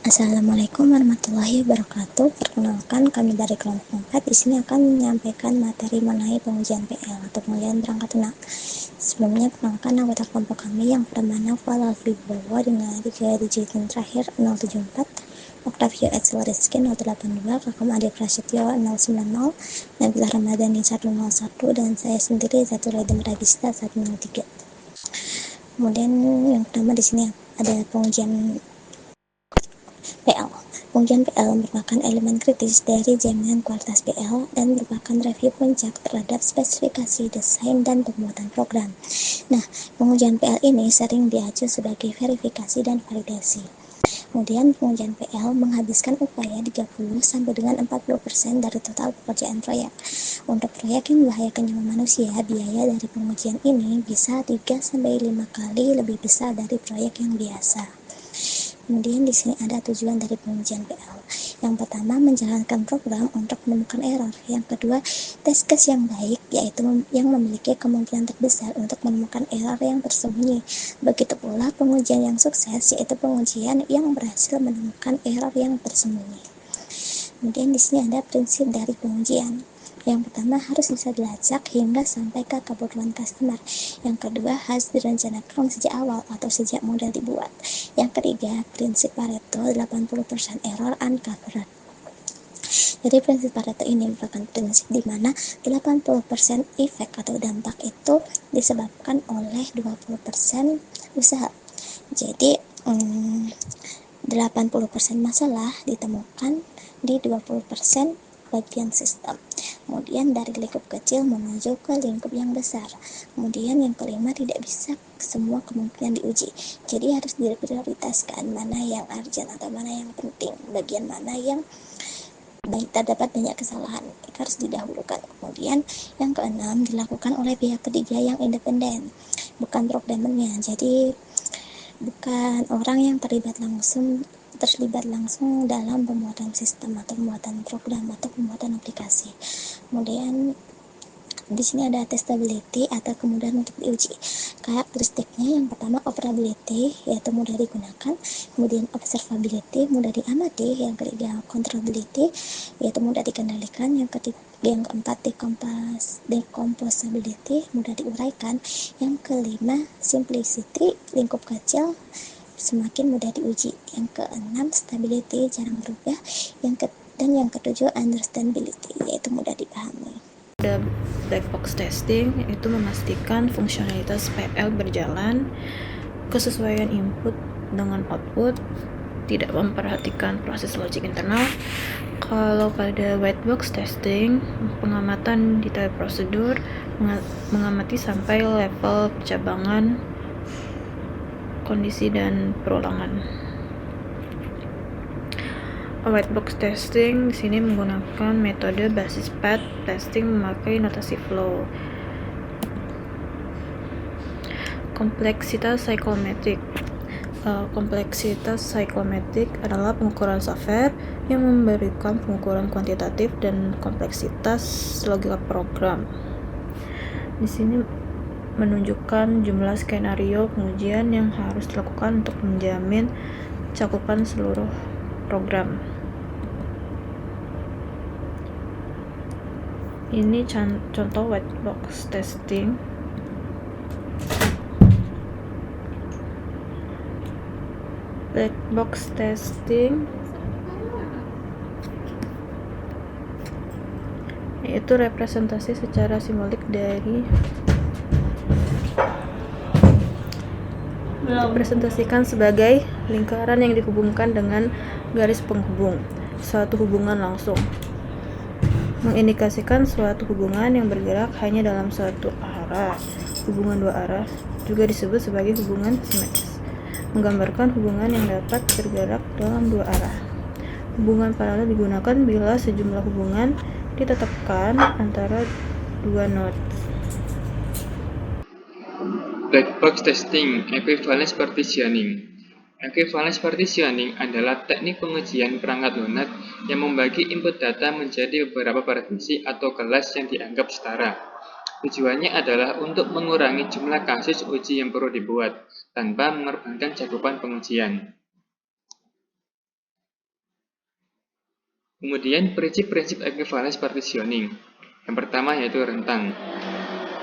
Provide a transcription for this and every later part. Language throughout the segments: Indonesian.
Assalamualaikum warahmatullahi wabarakatuh. Perkenalkan, kami dari kelompok 4 di sini akan menyampaikan materi mengenai pengujian PL atau pengujian perangkat lunak. Sebelumnya, perkenalkan anggota kelompok kami yang bernama Naufal Alfibowo dengan 3 digit yang terakhir 074, Octavio Excel Rizky 082, Kakam Adi Prasetyo 090, Nabila Ramadhani 101, dan saya sendiri Zatul Aidam Ragista 103. Kemudian yang pertama di sini ada pengujian PL. Pengujian PL merupakan elemen kritis dari jaminan kualitas PL dan merupakan review puncak terhadap spesifikasi, desain, dan pembuatan program. Nah, pengujian PL ini sering diacu sebagai verifikasi dan validasi. Kemudian pengujian PL menghabiskan upaya 30 sampai dengan 40% dari total pekerjaan proyek. Untuk proyek yang membahayakan nyawa manusia, biaya dari pengujian ini bisa 3 sampai 5 kali lebih besar dari proyek yang biasa. Kemudian di sini ada tujuan dari pengujian PL. Yang pertama, menjalankan program untuk menemukan error. Yang kedua, test case yang baik, yaitu yang memiliki kemungkinan terbesar untuk menemukan error yang tersembunyi. Begitu pula pengujian yang sukses, yaitu pengujian yang berhasil menemukan error yang tersembunyi. Kemudian di sini ada prinsip dari pengujian. Yang pertama, harus bisa dilacak hingga sampai ke kebutuhan customer. Yang kedua, harus direncanakan sejak awal atau sejak model dibuat. Yang ketiga, prinsip Pareto 80% error uncovered. Jadi prinsip Pareto ini merupakan prinsip di mana 80% efek atau dampak itu disebabkan oleh 20% usaha. Jadi 80% masalah ditemukan di 20% bagian sistem. Kemudian dari lingkup kecil menuju ke lingkup yang besar. Kemudian yang kelima, tidak bisa semua kemungkinan diuji. Jadi harus diprioritaskan mana yang urgent atau mana yang penting, bagian mana yang terdapat banyak kesalahan, harus didahulukan. Kemudian yang keenam, dilakukan oleh pihak ketiga yang independen, bukan programmernya. Jadi bukan orang yang terlibat langsung dalam pembuatan sistem atau pembuatan program atau pembuatan aplikasi. Kemudian di sini ada testability atau kemudahan untuk diuji. Karakteristiknya yang pertama operability, yaitu mudah digunakan. Kemudian observability, mudah diamati. Yang ketiga controllability, yaitu mudah dikendalikan. Yang keempat decomposability, mudah diuraikan. Yang kelima simplicity, lingkup kecil, semakin mudah diuji. Yang keenam stability, jarang berubah. Dan yang ketujuh understandability, yaitu mudah dipahami. Ada black box testing, itu memastikan fungsionalitas PL berjalan, kesesuaian input dengan output, tidak memperhatikan proses logik internal. Kalau pada white box testing, pengamatan detail prosedur, mengamati sampai level percabangan, kondisi, dan perulangan. White box testing di sini menggunakan metode basis path testing memakai notasi flow. Kompleksitas psikometrik. Kompleksitas psikometrik adalah pengukuran software yang memberikan pengukuran kuantitatif dan kompleksitas logika program. Di sini menunjukkan jumlah skenario pengujian yang harus dilakukan untuk menjamin cakupan seluruh program. Ini contoh white box testing. Black box testing yaitu representasi secara simbolik dari dipresentasikan sebagai lingkaran yang dihubungkan dengan garis penghubung suatu hubungan langsung, mengindikasikan suatu hubungan yang bergerak hanya dalam suatu arah. Hubungan dua arah juga disebut sebagai hubungan simetris, menggambarkan hubungan yang dapat bergerak dalam dua arah. Hubungan paralel digunakan bila sejumlah hubungan ditetapkan antara dua nodes. Black box testing, equivalence partitioning. Equivalence partitioning adalah teknik pengujian perangkat lunak yang membagi input data menjadi beberapa provinsi atau kelas yang dianggap setara. Tujuannya adalah untuk mengurangi jumlah kasus uji yang perlu dibuat, tanpa mengorbankan cakupan pengujian. Kemudian prinsip-prinsip equivalence partitioning. Yang pertama yaitu rentang.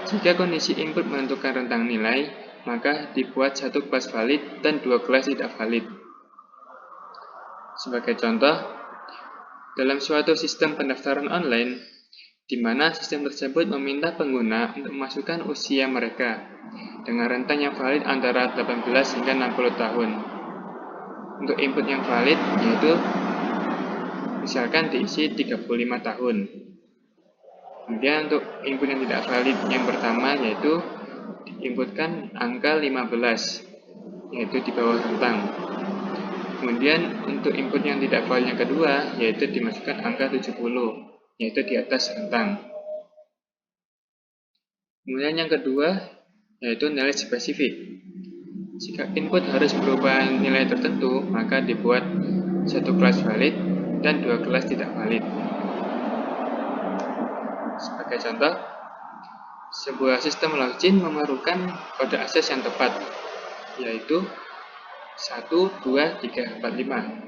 Jika kondisi input menentukan rentang nilai, maka dibuat satu kelas valid dan dua kelas tidak valid. Sebagai contoh, dalam suatu sistem pendaftaran online, di mana sistem tersebut meminta pengguna untuk memasukkan usia mereka dengan rentang yang valid antara 18 hingga 60 tahun. Untuk input yang valid yaitu misalkan diisi 35 tahun. Kemudian untuk input yang tidak valid yang pertama yaitu diinputkan angka 15 yaitu di bawah rentang. Kemudian untuk input yang tidak valid yang kedua yaitu dimasukkan angka 70 yaitu di atas rentang. Kemudian yang kedua yaitu nilai spesifik. Jika input harus berupa nilai tertentu, maka dibuat satu kelas valid dan dua kelas tidak valid. Sebagai contoh, sebuah sistem login memerlukan kode akses yang tepat, yaitu 1, 2, 3, 4, 5.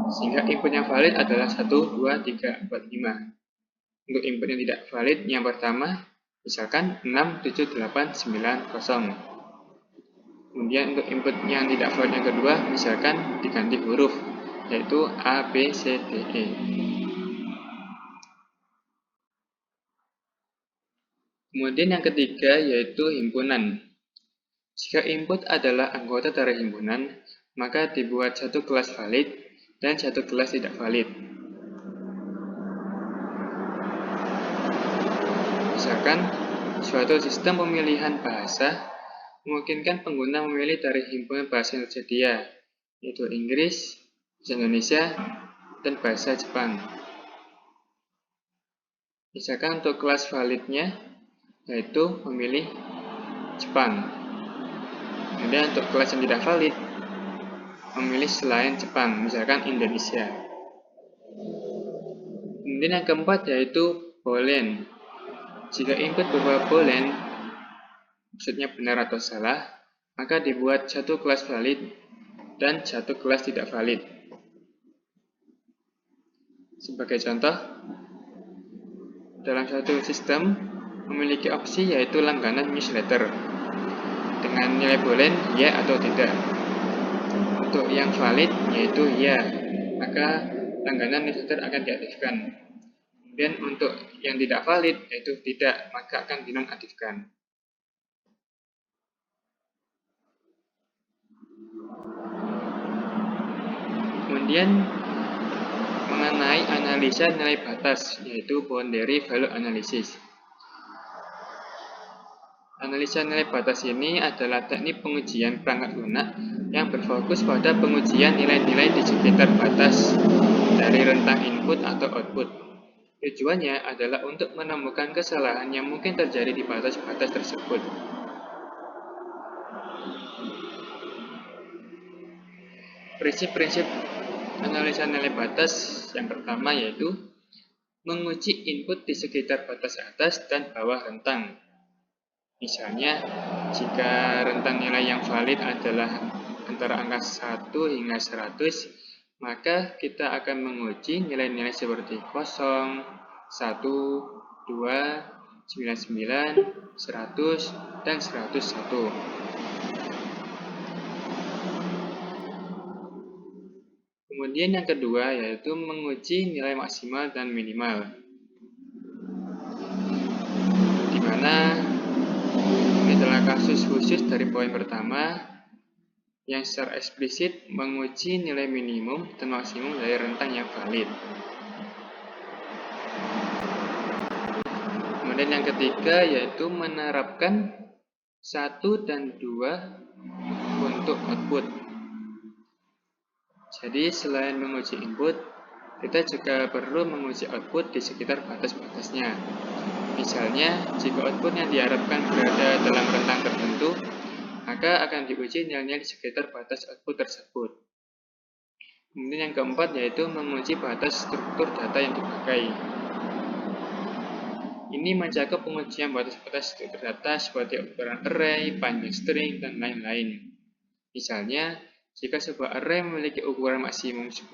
Sehingga input yang valid adalah 1, 2, 3, 4, 5. Untuk input yang tidak valid, yang pertama, misalkan 6, 7, 8, 9, 0. Kemudian untuk input yang tidak valid yang kedua, misalkan diganti huruf, yaitu A, B, C, D, E. Kemudian yang ketiga yaitu himpunan. Jika input adalah anggota dari himpunan, maka dibuat satu kelas valid dan satu kelas tidak valid. Misalkan, suatu sistem pemilihan bahasa memungkinkan pengguna memilih dari himpunan bahasa yang tersedia, yaitu Inggris, Bahasa Indonesia, dan Bahasa Jepang. Misalkan untuk kelas validnya, yaitu memilih Jepang. Kemudian untuk kelas yang tidak valid, memilih selain Jepang, misalkan Indonesia. Kemudian yang keempat yaitu boolean. Jika input berupa boolean, maksudnya benar atau salah, maka dibuat satu kelas valid dan satu kelas tidak valid. Sebagai contoh, dalam suatu sistem memiliki opsi yaitu langganan newsletter dengan nilai boolean ya atau tidak. Untuk yang valid yaitu ya, maka langganan newsletter akan diaktifkan. Kemudian untuk yang tidak valid yaitu tidak, maka akan dinonaktifkan. Kemudian mengenai analisa nilai batas, yaitu boundary value analysis. Analisa nilai batas ini adalah teknik pengujian perangkat lunak yang berfokus pada pengujian nilai-nilai di sekitar batas dari rentang input atau output. Tujuannya adalah untuk menemukan kesalahan yang mungkin terjadi di batas-batas tersebut. Prinsip-prinsip analisa nilai batas yang pertama yaitu menguji input di sekitar batas atas dan bawah rentang. Misalnya, jika rentang nilai yang valid adalah antara angka 1 hingga 100, maka kita akan menguji nilai-nilai seperti 0, 1, 2, 99, 100, dan 101. Kemudian yang kedua yaitu menguji nilai maksimal dan minimal, di mana ini adalah kasus khusus dari poin pertama yang secara eksplisit menguji nilai minimum dan maksimum dari rentang yang valid. Kemudian yang ketiga yaitu menerapkan 1 dan 2 untuk output. Jadi selain menguji input, kita juga perlu menguji output di sekitar batas-batasnya. Misalnya, jika output yang diharapkan berada dalam rentang tertentu, maka akan diuji nilainya di sekitar batas output tersebut. Kemudian yang keempat yaitu menguji batas struktur data yang dipakai. Ini mencakup pengujian batas-batas struktur data seperti ukuran array, panjang string, dan lain-lain. Misalnya, jika sebuah array memiliki ukuran maksimum 10,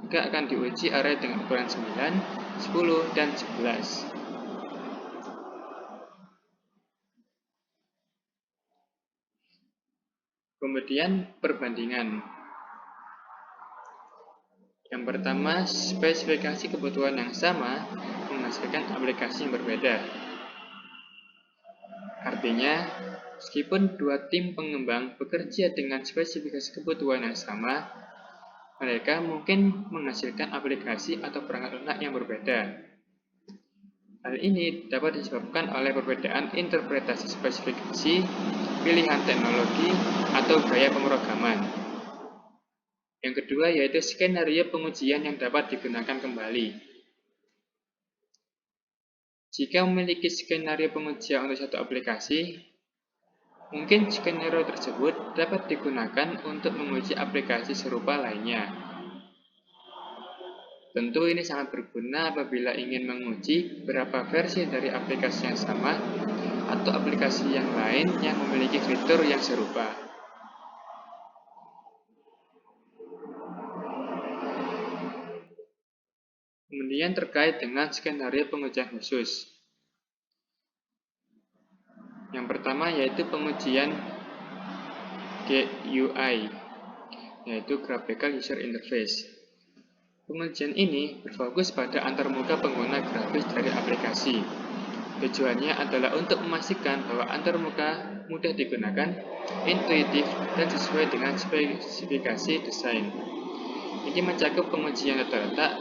maka akan diuji array dengan ukuran 9, 10, dan 11. Kemudian perbandingan. Yang pertama, spesifikasi kebutuhan yang sama menghasilkan aplikasi yang berbeda. Artinya, meskipun dua tim pengembang bekerja dengan spesifikasi kebutuhan yang sama, mereka mungkin menghasilkan aplikasi atau perangkat lunak yang berbeda. Hal ini dapat disebabkan oleh perbedaan interpretasi spesifikasi, pilihan teknologi, atau gaya pemrograman. Yang kedua yaitu skenario pengujian yang dapat digunakan kembali. Jika memiliki skenario pengujian untuk satu aplikasi, mungkin skenario tersebut dapat digunakan untuk menguji aplikasi serupa lainnya. Tentu ini sangat berguna apabila ingin menguji beberapa versi dari aplikasi yang sama atau aplikasi yang lain yang memiliki fitur yang serupa. Kemudian terkait dengan skenario pengujian khusus. Yang pertama yaitu pengujian GUI, yaitu Graphical User Interface. Pengujian ini berfokus pada antarmuka pengguna grafis dari aplikasi. Tujuannya adalah untuk memastikan bahwa antarmuka mudah digunakan, intuitif, dan sesuai dengan spesifikasi desain. Ini mencakup pengujian tata letak,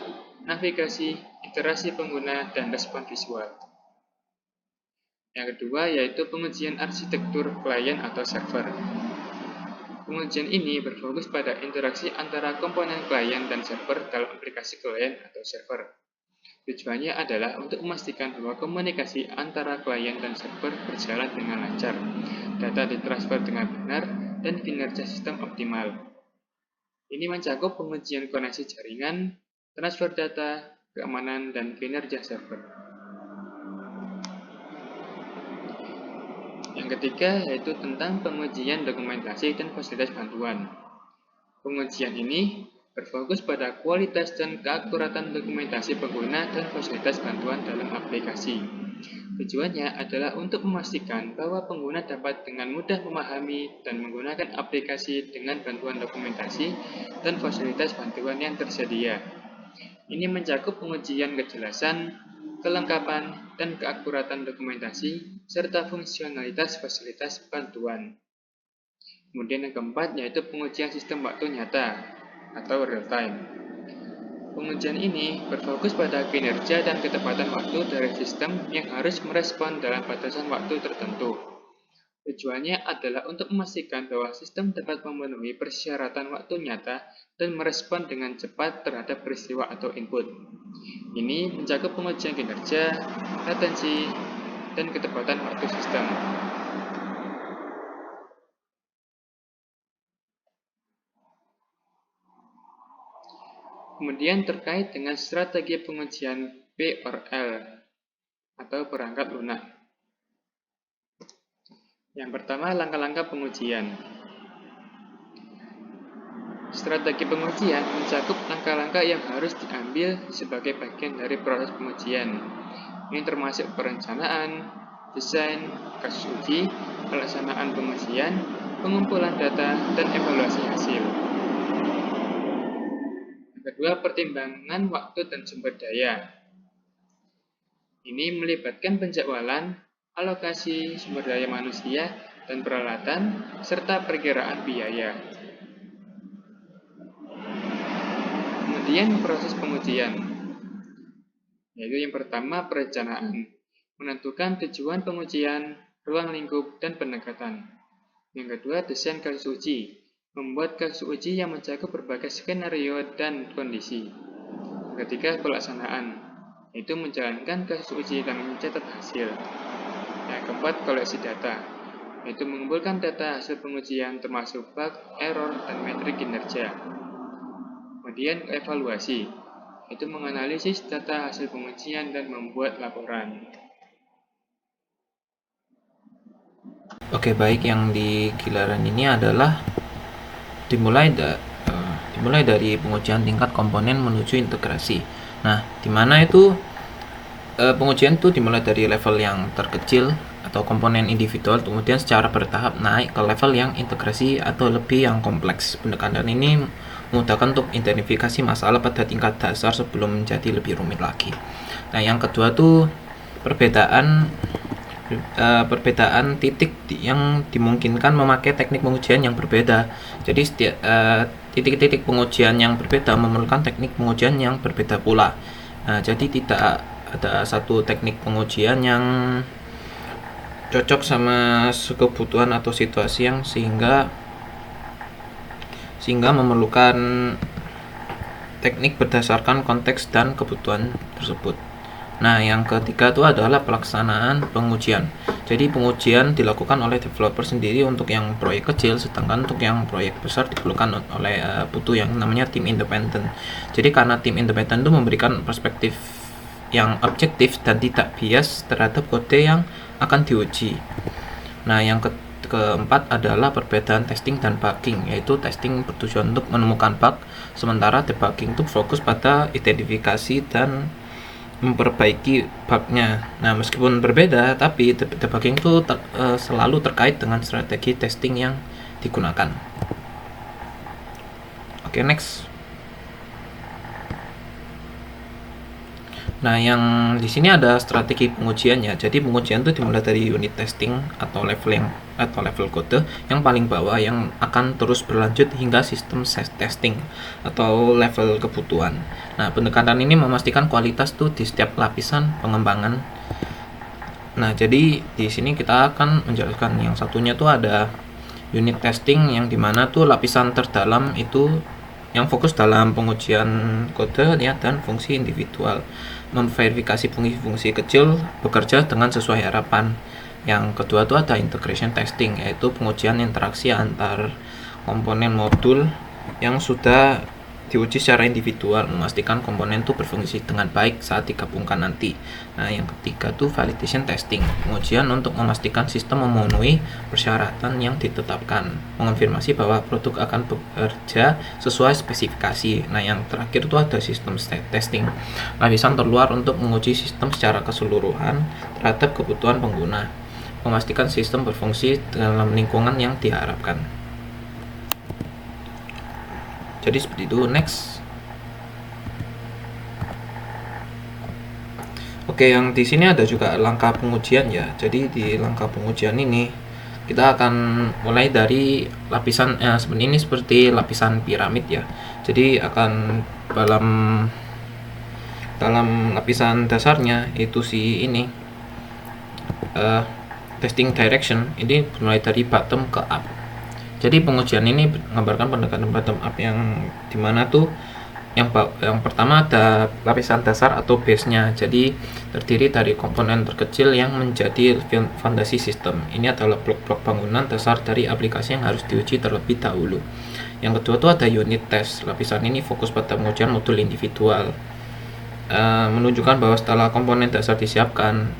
navigasi, iterasi pengguna, dan respon visual. Yang kedua yaitu pengujian arsitektur klien atau server. Pengujian ini berfokus pada interaksi antara komponen klien dan server dalam aplikasi klien atau server. Tujuannya adalah untuk memastikan bahwa komunikasi antara klien dan server berjalan dengan lancar, data ditransfer dengan benar, dan kinerja sistem optimal. Ini mencakup pengujian koneksi jaringan, transfer data, keamanan, dan kinerja server. Yang ketiga yaitu tentang pengujian dokumentasi dan fasilitas bantuan. Pengujian ini berfokus pada kualitas dan keakuratan dokumentasi pengguna dan fasilitas bantuan dalam aplikasi. Tujuannya adalah untuk memastikan bahwa pengguna dapat dengan mudah memahami dan menggunakan aplikasi dengan bantuan dokumentasi dan fasilitas bantuan yang tersedia. Ini mencakup pengujian kejelasan, kelengkapan, dan keakuratan dokumentasi, serta fungsionalitas fasilitas bantuan. Kemudian yang keempat yaitu pengujian sistem waktu nyata atau real time. Pengujian ini berfokus pada kinerja dan ketepatan waktu dari sistem yang harus merespon dalam batasan waktu tertentu. Tujuannya adalah untuk memastikan bahwa sistem dapat memenuhi persyaratan waktu nyata dan merespon dengan cepat terhadap peristiwa atau input. Ini mencakup pengujian kinerja, latensi, dan ketepatan waktu sistem. Kemudian terkait dengan strategi pengujian PORL atau perangkat lunak. Yang pertama, langkah-langkah pengujian. Strategi pengujian mencakup langkah-langkah yang harus diambil sebagai bagian dari proses pengujian. Ini termasuk perencanaan, desain, kasus uji, pelaksanaan pengujian, pengumpulan data, dan evaluasi hasil. Yang kedua, pertimbangan waktu dan sumber daya. Ini melibatkan penjadwalan, alokasi sumber daya manusia dan peralatan, serta perkiraan biaya. Kemudian proses pengujian, yaitu yang pertama perencanaan, menentukan tujuan pengujian, ruang lingkup, dan pendekatan. Yang kedua desain kasus uji, membuat kasus uji yang mencakup berbagai skenario dan kondisi. Yang ketiga pelaksanaan, yaitu menjalankan kasus uji dan mencatat hasil. Yang keempat koleksi data, yaitu mengumpulkan data hasil pengujian termasuk bug, error, dan metrik kinerja. Kemudian evaluasi, yaitu menganalisis data hasil pengujian dan membuat laporan. Oke, baik, yang di Gilaran ini adalah dimulai dimulai dari pengujian tingkat komponen menuju integrasi. Nah, dimana itu pengujian itu dimulai dari level yang terkecil atau komponen individual, kemudian secara bertahap naik ke level yang integrasi atau lebih yang kompleks. Pendekatan ini memudahkan untuk identifikasi masalah pada tingkat dasar sebelum menjadi lebih rumit lagi. Nah, yang kedua tuh perbedaan titik yang dimungkinkan memakai teknik pengujian yang berbeda. Jadi titik-titik pengujian yang berbeda memerlukan teknik pengujian yang berbeda pula. Jadi tidak ada satu teknik pengujian yang cocok sama kebutuhan atau situasi yang sehingga memerlukan teknik berdasarkan konteks dan kebutuhan tersebut. Nah, yang ketiga itu adalah pelaksanaan pengujian. Jadi pengujian dilakukan oleh developer sendiri untuk yang proyek kecil, sedangkan untuk yang proyek besar diperlukan oleh butuh yang namanya tim independen. Jadi karena tim independen itu memberikan perspektif yang objektif dan tidak bias terhadap kode yang akan diuji. Nah, yang keempat adalah perbedaan testing dan bugging, yaitu testing bertujuan untuk menemukan bug, sementara debugging itu fokus pada identifikasi dan memperbaiki bugnya. Nah, meskipun berbeda, tapi debugging itu selalu terkait dengan strategi testing yang digunakan. Oke, next. Nah, yang di sini ada strategi pengujiannya. Jadi pengujian itu dimulai dari unit testing atau level kode yang paling bawah yang akan terus berlanjut hingga sistem testing atau level kebutuhan. Nah, pendekatan ini memastikan kualitas tuh di setiap lapisan pengembangan. Nah, jadi di sini kita akan menjelaskan yang satunya tuh ada unit testing yang dimana tuh lapisan terdalam itu yang fokus dalam pengujian kode ya dan fungsi individual, memverifikasi fungsi-fungsi kecil bekerja dengan sesuai harapan. Yang kedua itu ada integration testing, yaitu pengujian interaksi antar komponen modul yang sudah diuji secara individual, memastikan komponen itu berfungsi dengan baik saat digabungkan nanti. Nah, yang ketiga itu validation testing, pengujian untuk memastikan sistem memenuhi persyaratan yang ditetapkan, mengonfirmasi bahwa produk akan bekerja sesuai spesifikasi. Nah, yang terakhir itu ada sistem testing, lapisan terluar untuk menguji sistem secara keseluruhan terhadap kebutuhan pengguna, memastikan sistem berfungsi dalam lingkungan yang diharapkan. Jadi seperti itu. Next. Oke, yang di sini ada juga langkah pengujian ya. Jadi di langkah pengujian ini kita akan mulai dari lapisan seperti ini, seperti lapisan piramid ya. Jadi akan dalam lapisan dasarnya itu ini testing direction ini mulai dari bottom ke up. Jadi pengujian ini menggambarkan pendekatan bottom up yang dimana tuh yang pertama ada lapisan dasar atau base-nya. Jadi terdiri dari komponen terkecil yang menjadi fondasi sistem. Ini adalah blok-blok bangunan dasar dari aplikasi yang harus diuji terlebih dahulu. Yang kedua tuh ada unit test. Lapisan ini fokus pada pengujian modul individual. Menunjukkan bahwa setelah komponen dasar disiapkan,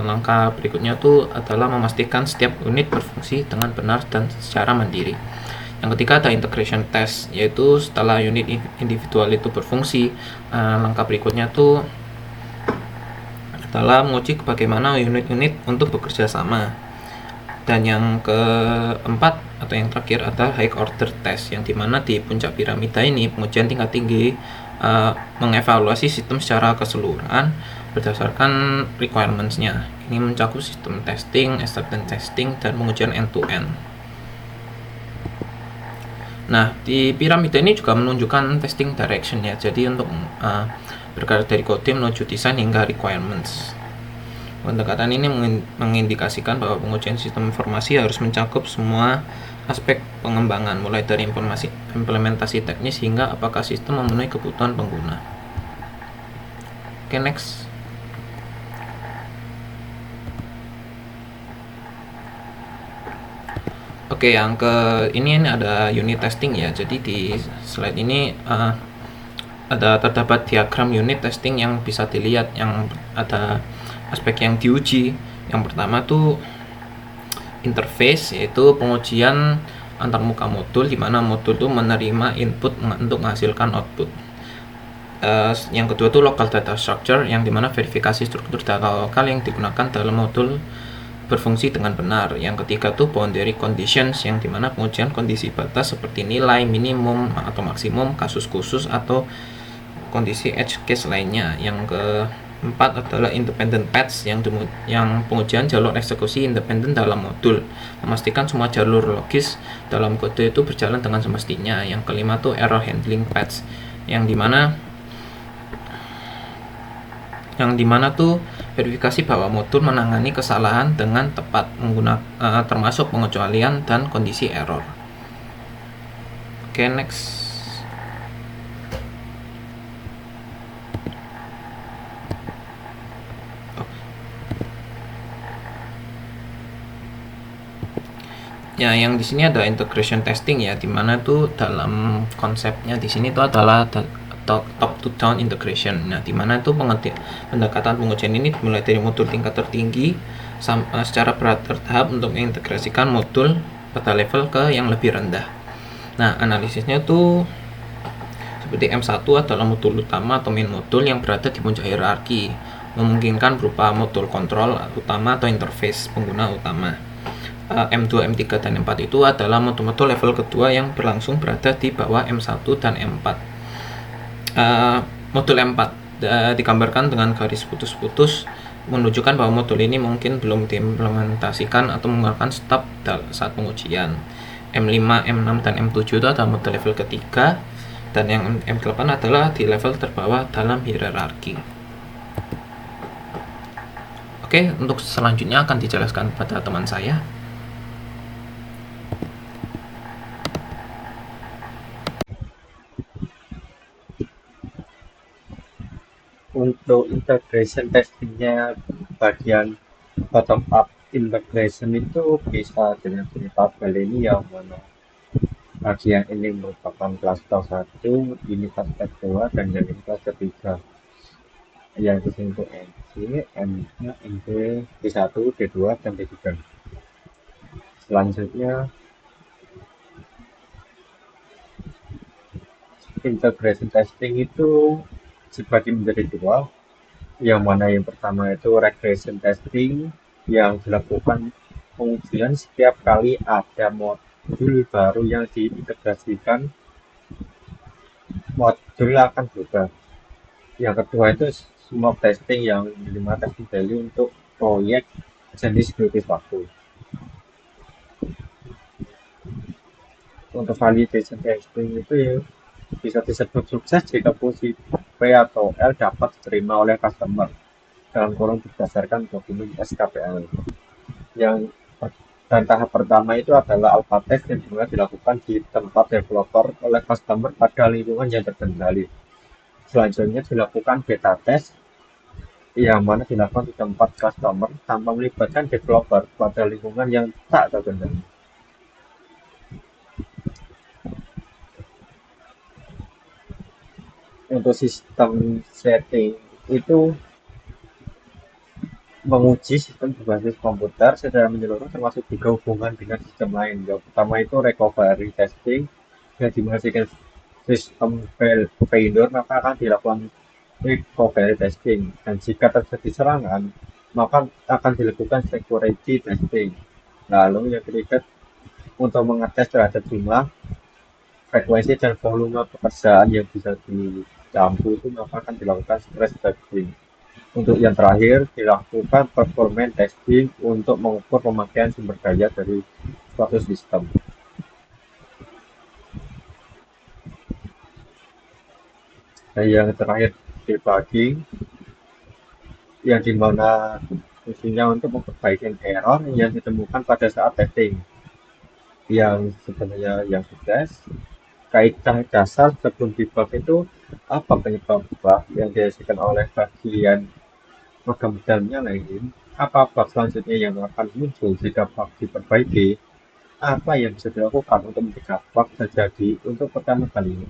langkah berikutnya itu adalah memastikan setiap unit berfungsi dengan benar dan secara mandiri. Yang ketiga ada integration test, yaitu setelah unit individual itu berfungsi, langkah berikutnya itu adalah menguji bagaimana unit-unit untuk bekerja sama. Dan yang keempat atau yang terakhir ada high order test, yang dimana di puncak piramida ini pengujian tingkat tinggi mengevaluasi sistem secara keseluruhan berdasarkan requirements-nya. Ini mencakup sistem testing, acceptance testing, dan pengujian end-to-end. Nah, di piramida ini juga menunjukkan testing direction ya. Jadi untuk bergerak dari kode menuju desain hingga requirements. Pendekatan ini mengindikasikan bahwa pengujian sistem informasi harus mencakup semua aspek pengembangan, mulai dari implementasi teknis hingga apakah sistem memenuhi kebutuhan pengguna. Oke, next. Oke, yang ini ada unit testing ya. Jadi di slide ini terdapat diagram unit testing yang bisa dilihat, yang ada aspek yang diuji. Yang pertama tuh interface, yaitu pengujian antarmuka modul, di mana modul itu menerima input untuk menghasilkan output. Yang kedua itu local data structure, yang dimana verifikasi struktur data lokal yang digunakan dalam modul berfungsi dengan benar. Yang ketiga tuh boundary conditions, yang dimana pengujian kondisi batas seperti nilai minimum atau maksimum, kasus khusus atau kondisi edge case lainnya. Yang keempat adalah independent paths, yang pengujian jalur eksekusi independen dalam modul, memastikan semua jalur logis dalam kode itu berjalan dengan semestinya. Yang kelima tuh error handling paths, yang dimana tuh verifikasi bahwa modul menangani kesalahan dengan tepat, termasuk pengecualian dan kondisi error. Oke, next. Ya, yang di sini ada integration testing ya, dimana tuh dalam konsepnya di sini tuh adalah top to down integration. Nah, dimana itu pendekatan pengujian ini dimulai dari modul tingkat tertinggi secara bertahap untuk mengintegrasikan modul pada level ke yang lebih rendah. Nah, analisisnya tuh seperti M1 adalah modul utama atau main modul yang berada di puncak hierarki, memungkinkan berupa modul kontrol utama atau interface pengguna utama. M2, M3, dan M4 itu adalah modul-modul level kedua yang berlangsung berada di bawah M1 dan M4. Modul M4 digambarkan dengan garis putus-putus, menunjukkan bahwa modul ini mungkin belum diimplementasikan atau mengeluarkan stop saat pengujian. M5, M6, dan M7 itu adalah modul level ketiga, dan yang M8 adalah di level terbawah dalam hierarki. Oke, untuk selanjutnya akan dijelaskan pada teman saya. Untuk integration testingnya bagian bottom up integration itu bisa dengan tabel ini, yang mana bagian ini merupakan cluster 1, ini cluster 2, dan yang ini cluster 3, yang disini untuk NC, M-nya, ND, D1, D2, dan D3. Selanjutnya integration testing itu dibagi menjadi dua, yang mana yang pertama itu regression testing, yang dilakukan pengujian setiap kali ada modul baru yang diintegrasikan, modul akan berubah. Yang kedua itu smoke testing, yang menerima testing value untuk proyek jenis kritis waktu. Untuk validation testing itu ya bisa disebut sukses jika fungsi P atau L dapat diterima oleh customer dalam kurung berdasarkan dokumen SKPL. Dan tahap pertama itu adalah alpha test, yang dimana dilakukan di tempat developer oleh customer pada lingkungan yang terkendali. Selanjutnya dilakukan beta test, yang mana dilakukan di tempat customer tanpa melibatkan developer pada lingkungan yang tak terkendali. Untuk sistem setting itu menguji sistem berbasis komputer secara menyeluruh, termasuk juga hubungan dengan sistem lain. Yang pertama itu recovery testing, yang dimana sistem failure maka akan dilakukan recovery testing, dan jika terjadi serangan maka akan dilakukan security testing. Lalu yang ketiga, untuk mengetes terhadap jumlah, frekuensi, dan volume pekerjaan yang bisa dicampur itu maka akan dilakukan stress testing. Untuk yang terakhir dilakukan performance testing untuk mengukur pemakaian sumber daya dari suatu sistem. Dan yang terakhir debugging, yang dimana fungsinya untuk memperbaiki error yang ditemukan pada saat testing. Yang sebenarnya yang sukses, kaidah dasar sebelum debug itu apa penyebab bug yang dihasilkan oleh bagian program dalamnya lain, apa bug selanjutnya yang akan muncul jika bug diperbaiki, apa yang bisa dilakukan untuk mencegah bug terjadi untuk pertama kalinya.